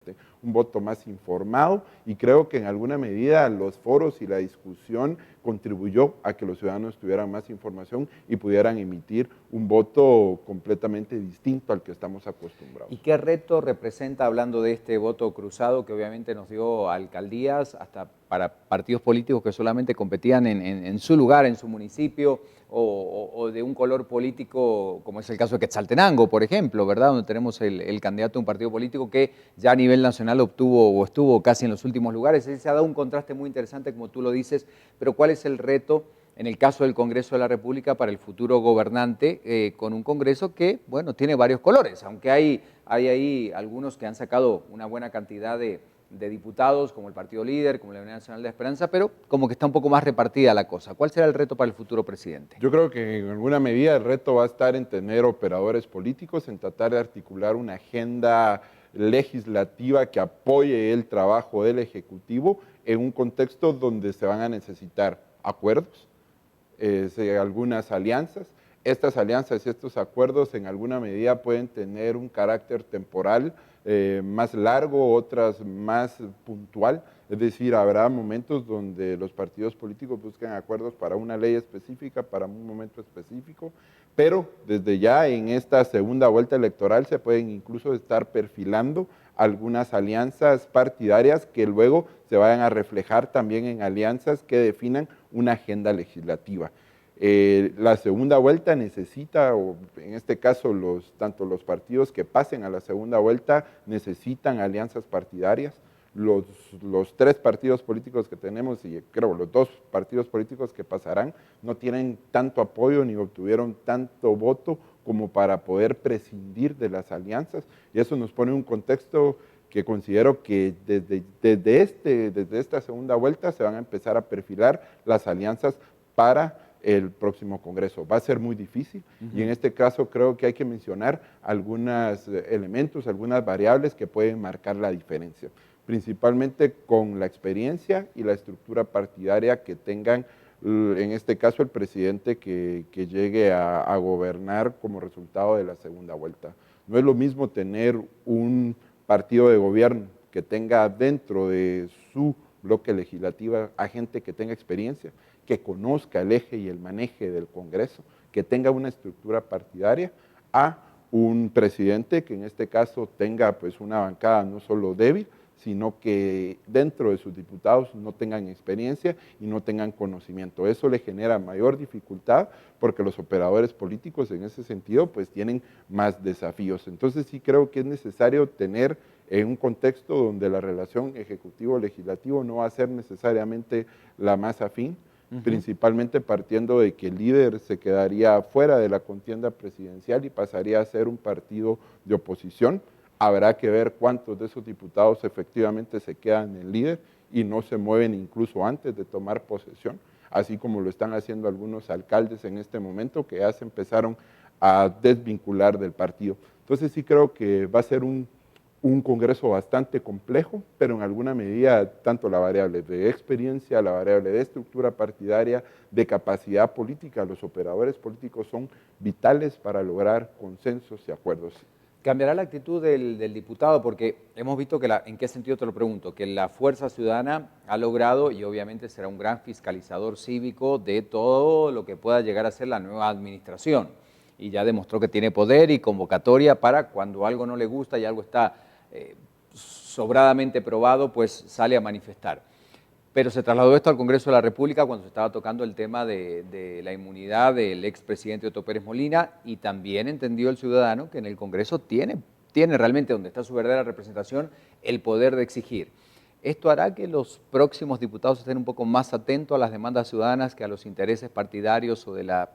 precisamente, un voto más informado, y creo que en alguna medida los foros y la discusión contribuyó a que los ciudadanos tuvieran más información y pudieran emitir un voto completamente distinto al que estamos acostumbrados. ¿Y qué reto representa, hablando de este voto cruzado que obviamente nos dio alcaldías, hasta para partidos políticos que solamente competían en su lugar, en su municipio, o de un color político, como es el caso de Quetzaltenango, por ejemplo, ¿verdad? Donde tenemos el candidato de un partido político que ya a nivel nacional obtuvo o estuvo casi en los últimos lugares? Se ha dado un contraste muy interesante, como tú lo dices, pero ¿cuál es el reto en el caso del Congreso de la República para el futuro gobernante, con un Congreso que, bueno, tiene varios colores, aunque hay ahí algunos que han sacado una buena cantidad de diputados, como el Partido Líder, como la Unidad Nacional de Esperanza, pero como que está un poco más repartida la cosa. ¿Cuál será el reto para el futuro presidente? Yo creo que en alguna medida el reto va a estar en tener operadores políticos, en tratar de articular una agenda legislativa que apoye el trabajo del Ejecutivo en un contexto donde se van a necesitar acuerdos, algunas alianzas. Estas alianzas y estos acuerdos en alguna medida pueden tener un carácter temporal más largo, otras más puntual. Es decir, habrá momentos donde los partidos políticos buscan acuerdos para una ley específica, para un momento específico, pero desde ya en esta segunda vuelta electoral se pueden incluso estar perfilando algunas alianzas partidarias que luego se vayan a reflejar también en alianzas que definan una agenda legislativa. La segunda vuelta necesita, o en este caso tanto los partidos que pasen a la segunda vuelta necesitan alianzas partidarias. Los tres partidos políticos que tenemos, y creo los dos partidos políticos que pasarán, no tienen tanto apoyo ni obtuvieron tanto voto como para poder prescindir de las alianzas, y eso nos pone en un contexto que considero que desde esta segunda vuelta se van a empezar a perfilar las alianzas para el próximo Congreso. Va a ser muy difícil y en este caso creo que hay que mencionar algunos elementos, algunas variables que pueden marcar la diferencia, principalmente con la experiencia y la estructura partidaria que tengan, en este caso el presidente que llegue a gobernar como resultado de la segunda vuelta. No es lo mismo tener un partido de gobierno que tenga dentro de su bloque legislativo a gente que tenga experiencia, que conozca el eje y el maneje del Congreso, que tenga una estructura partidaria, a un presidente que en este caso tenga pues una bancada no solo débil, sino que dentro de sus diputados no tengan experiencia y no tengan conocimiento. Eso le genera mayor dificultad porque los operadores políticos en ese sentido pues tienen más desafíos. Entonces sí creo que es necesario tener en un contexto donde la relación ejecutivo-legislativo no va a ser necesariamente la más afín, principalmente partiendo de que el líder se quedaría fuera de la contienda presidencial y pasaría a ser un partido de oposición. Habrá que ver cuántos de esos diputados efectivamente se quedan en el líder y no se mueven incluso antes de tomar posesión, así como lo están haciendo algunos alcaldes en este momento que ya se empezaron a desvincular del partido. Entonces sí creo que va a ser un Congreso bastante complejo, pero en alguna medida tanto la variable de experiencia, la variable de estructura partidaria, de capacidad política, los operadores políticos son vitales para lograr consensos y acuerdos. ¿Cambiará la actitud del diputado? Porque hemos visto que, ¿en qué sentido te lo pregunto? Que la Fuerza Ciudadana ha logrado, y obviamente será un gran fiscalizador cívico de todo lo que pueda llegar a ser la nueva administración. Y ya demostró que tiene poder y convocatoria para cuando algo no le gusta y algo está sobradamente probado, pues sale a manifestar. Pero se trasladó esto al Congreso de la República cuando se estaba tocando el tema de la inmunidad del expresidente Otto Pérez Molina, y también entendió el ciudadano que en el Congreso tiene realmente, donde está su verdadera representación, el poder de exigir. ¿Esto hará que los próximos diputados estén un poco más atentos a las demandas ciudadanas que a los intereses partidarios o de la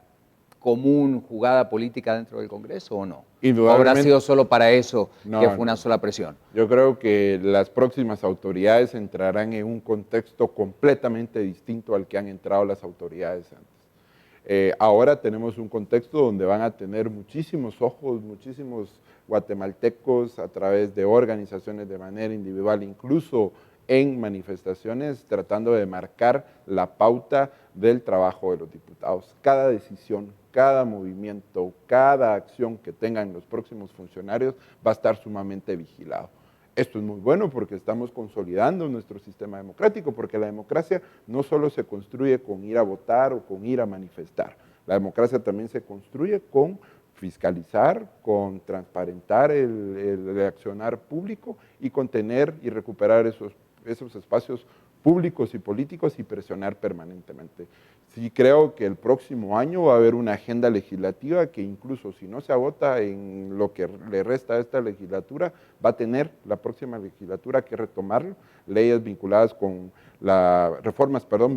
común jugada política dentro del Congreso o no? ¿O habrá sido solo para eso que fue una sola presión? Yo creo que las próximas autoridades entrarán en un contexto completamente distinto al que han entrado las autoridades antes. Ahora tenemos un contexto donde van a tener muchísimos ojos, muchísimos guatemaltecos a través de organizaciones de manera individual, incluso en manifestaciones, tratando de marcar la pauta del trabajo de los diputados. Cada decisión, cada movimiento, cada acción que tengan los próximos funcionarios va a estar sumamente vigilado. Esto es muy bueno porque estamos consolidando nuestro sistema democrático, porque la democracia no solo se construye con ir a votar o con ir a manifestar, la democracia también se construye con fiscalizar, con transparentar el accionar público y con tener y recuperar esos espacios públicos y políticos y presionar permanentemente. Sí creo que el próximo año va a haber una agenda legislativa que incluso si no se agota en lo que le resta a esta legislatura, va a tener la próxima legislatura que retomarlo, leyes vinculadas con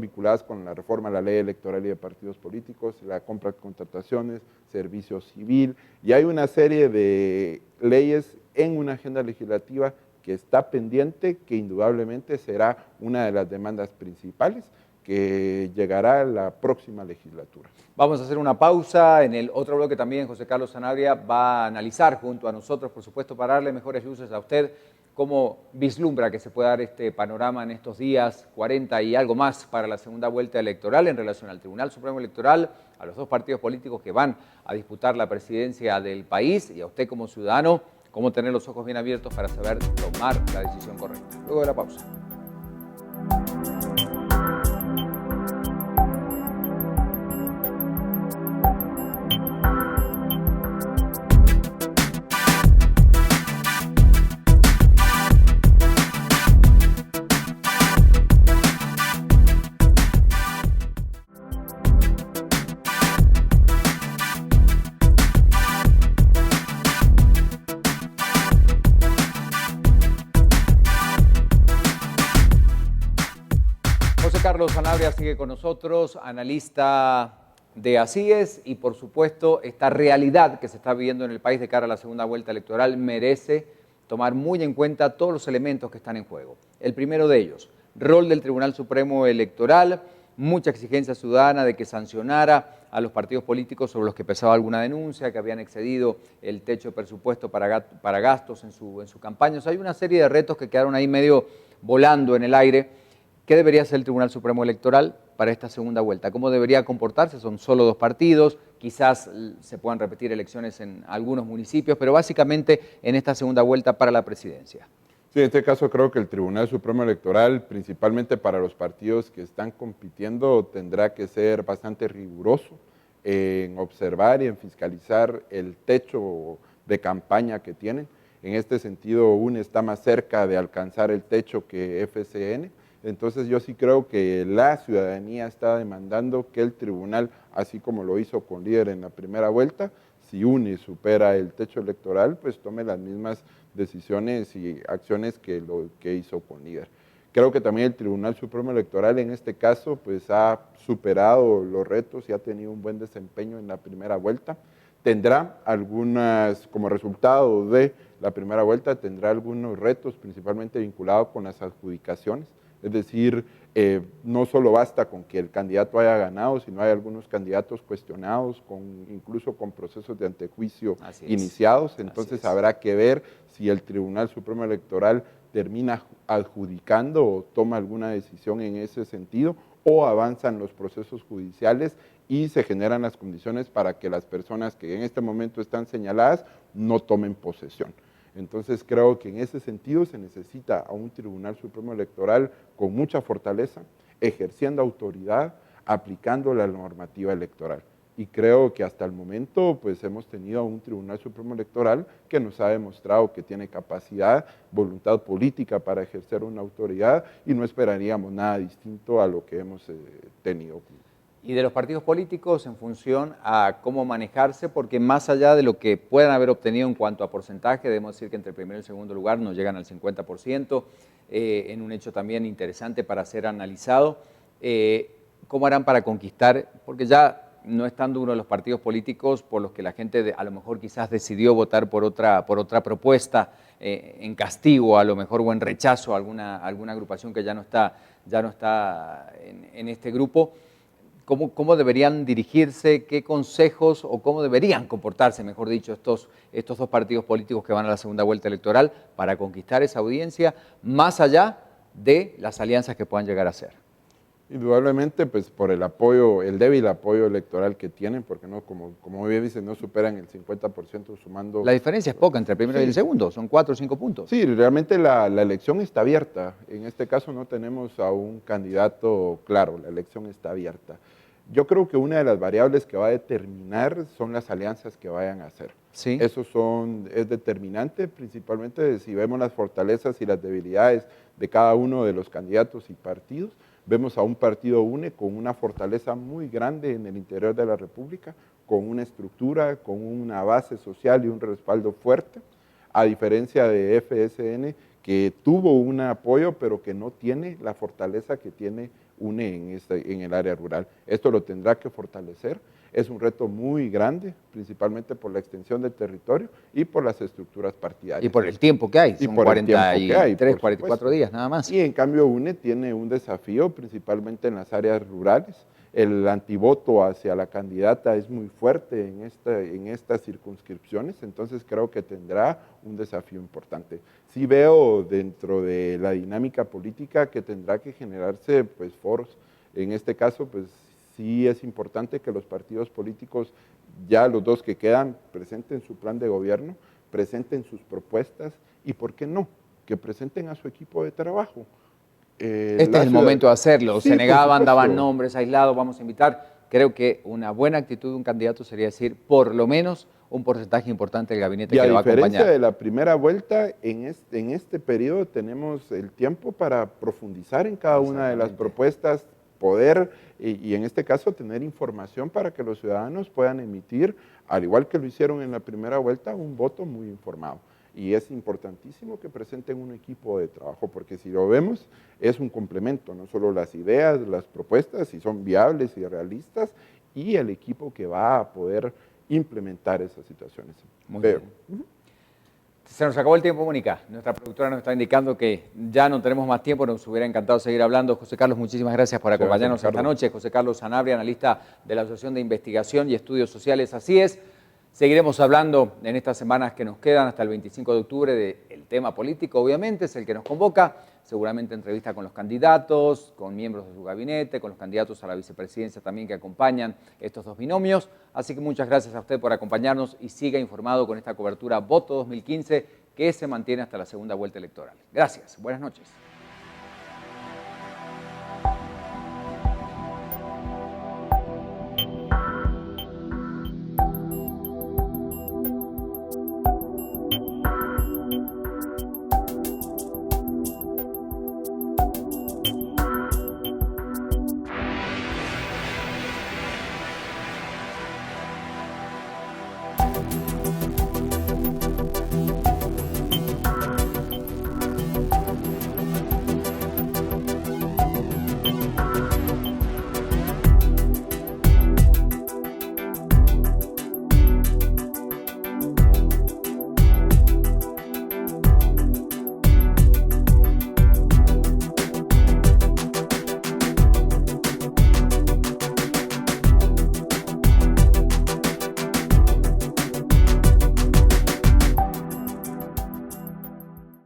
vinculadas con la reforma a la ley electoral y de partidos políticos, la compra de contrataciones, servicio civil, y hay una serie de leyes en una agenda legislativa que está pendiente, que indudablemente será una de las demandas principales que llegará a la próxima legislatura. Vamos a hacer una pausa. En el otro bloque también José Carlos Sanabria va a analizar junto a nosotros, por supuesto, para darle mejores luces a usted, cómo vislumbra que se puede dar este panorama en estos días, 40 y algo más para la segunda vuelta electoral en relación al Tribunal Supremo Electoral, a los dos partidos políticos que van a disputar la presidencia del país y a usted como ciudadano, cómo tener los ojos bien abiertos para saber tomar la decisión correcta. Luego de la pausa. Carlos Sanabria sigue con nosotros, analista de ACIES, y por supuesto esta realidad que se está viviendo en el país de cara a la segunda vuelta electoral merece tomar muy en cuenta todos los elementos que están en juego. El primero de ellos, rol del Tribunal Supremo Electoral, mucha exigencia ciudadana de que sancionara a los partidos políticos sobre los que pesaba alguna denuncia, que habían excedido el techo de presupuesto para gastos en su campaña. O sea, hay una serie de retos que quedaron ahí medio volando en el aire. ¿Qué debería hacer el Tribunal Supremo Electoral para esta segunda vuelta? ¿Cómo debería comportarse? Son solo dos partidos, quizás se puedan repetir elecciones en algunos municipios, pero básicamente en esta segunda vuelta para la presidencia. Sí, en este caso creo que el Tribunal Supremo Electoral, principalmente para los partidos que están compitiendo, tendrá que ser bastante riguroso en observar y en fiscalizar el techo de campaña que tienen. En este sentido, UNE está más cerca de alcanzar el techo que FCN. Entonces yo sí creo que la ciudadanía está demandando que el tribunal, así como lo hizo con Líder en la primera vuelta, si UNE supera el techo electoral, pues tome las mismas decisiones y acciones que lo que hizo con Líder. Creo que también el Tribunal Supremo Electoral en este caso pues ha superado los retos y ha tenido un buen desempeño en la primera vuelta. Tendrá algunas, como resultado de la primera vuelta, tendrá algunos retos principalmente vinculados con las adjudicaciones. Es decir, no solo basta con que el candidato haya ganado, sino hay algunos candidatos cuestionados, incluso con procesos de antejuicio iniciados. Entonces habrá que ver si el Tribunal Supremo Electoral termina adjudicando o toma alguna decisión en ese sentido, o avanzan los procesos judiciales y se generan las condiciones para que las personas que en este momento están señaladas no tomen posesión. Entonces creo que en ese sentido se necesita a un Tribunal Supremo Electoral con mucha fortaleza, ejerciendo autoridad, aplicando la normativa electoral. Y creo que hasta el momento pues hemos tenido a un Tribunal Supremo Electoral que nos ha demostrado que tiene capacidad, voluntad política para ejercer una autoridad y no esperaríamos nada distinto a lo que hemos tenido. Y de los partidos políticos en función a cómo manejarse, porque más allá de lo que puedan haber obtenido en cuanto a porcentaje, debemos decir que entre el primero y el segundo lugar no llegan al 50%, en un hecho también interesante para ser analizado. ¿Cómo harán para conquistar? Porque ya no estando uno de los partidos políticos por los que la gente a lo mejor quizás decidió votar por otra propuesta en castigo a lo mejor o en rechazo a alguna agrupación que ya no está en este grupo. ¿Cómo deberían dirigirse, qué consejos o cómo deberían comportarse, mejor dicho, estos dos partidos políticos que van a la segunda vuelta electoral para conquistar esa audiencia, más allá de las alianzas que puedan llegar a hacer? Indudablemente, pues por el apoyo, el débil apoyo electoral que tienen, porque no, como bien dicen, no superan el 50% sumando. La diferencia es poca entre el primero y el Sí. segundo, son 4 o 5 puntos. Sí, realmente la elección está abierta. En este caso no tenemos a un candidato claro, la elección está abierta. Yo creo que una de las variables que va a determinar son las alianzas que vayan a hacer. Sí. Eso es determinante, principalmente si vemos las fortalezas y las debilidades de cada uno de los candidatos y partidos. Vemos a un partido UNE con una fortaleza muy grande en el interior de la República, con una estructura, con una base social y un respaldo fuerte, a diferencia de FSN, que tuvo un apoyo, pero que no tiene la fortaleza que tiene UNE en el área rural. Esto lo tendrá que fortalecer. Es un reto muy grande, principalmente por la extensión del territorio y por las estructuras partidarias. Y por el tiempo que hay, son 43, 44 días nada más. Y en cambio UNE tiene un desafío, principalmente en las áreas rurales. El antivoto hacia la candidata es muy fuerte en estas circunscripciones, entonces creo que tendrá un desafío importante. Sí veo dentro de la dinámica política que tendrá que generarse pues, foros. En este caso, pues sí es importante que los partidos políticos, ya los dos que quedan, presenten su plan de gobierno, presenten sus propuestas y, ¿por qué no?, que presenten a su equipo de trabajo. Este es el momento de hacerlo. Sí, Se negaban, por daban supuesto. nombres aislados, vamos a invitar. Creo que una buena actitud de un candidato sería decir, por lo menos, un porcentaje importante del gabinete Y que a le va a acompañar. diferencia de la primera vuelta, en este periodo tenemos el tiempo para profundizar en cada una de las propuestas, poder, y en este caso, tener información para que los ciudadanos puedan emitir, al igual que lo hicieron en la primera vuelta, un voto muy informado. Y es importantísimo que presenten un equipo de trabajo, porque si lo vemos, es un complemento, no solo las ideas, las propuestas, si son viables y realistas, y el equipo que va a poder implementar esas situaciones. Muy bien. Se nos acabó el tiempo, Mónica. Nuestra productora nos está indicando que ya no tenemos más tiempo, nos hubiera encantado seguir hablando. José Carlos, muchísimas gracias por acompañarnos esta noche. José Carlos Sanabria, analista de la Asociación de Investigación y Estudios Sociales. Así es. Seguiremos hablando en estas semanas que nos quedan hasta el 25 de octubre del tema político, obviamente, es el que nos convoca. Seguramente entrevista con los candidatos, con miembros de su gabinete, con los candidatos a la vicepresidencia también que acompañan estos dos binomios. Así que muchas gracias a usted por acompañarnos y siga informado con esta cobertura Voto 2015 que se mantiene hasta la segunda vuelta electoral. Gracias, buenas noches.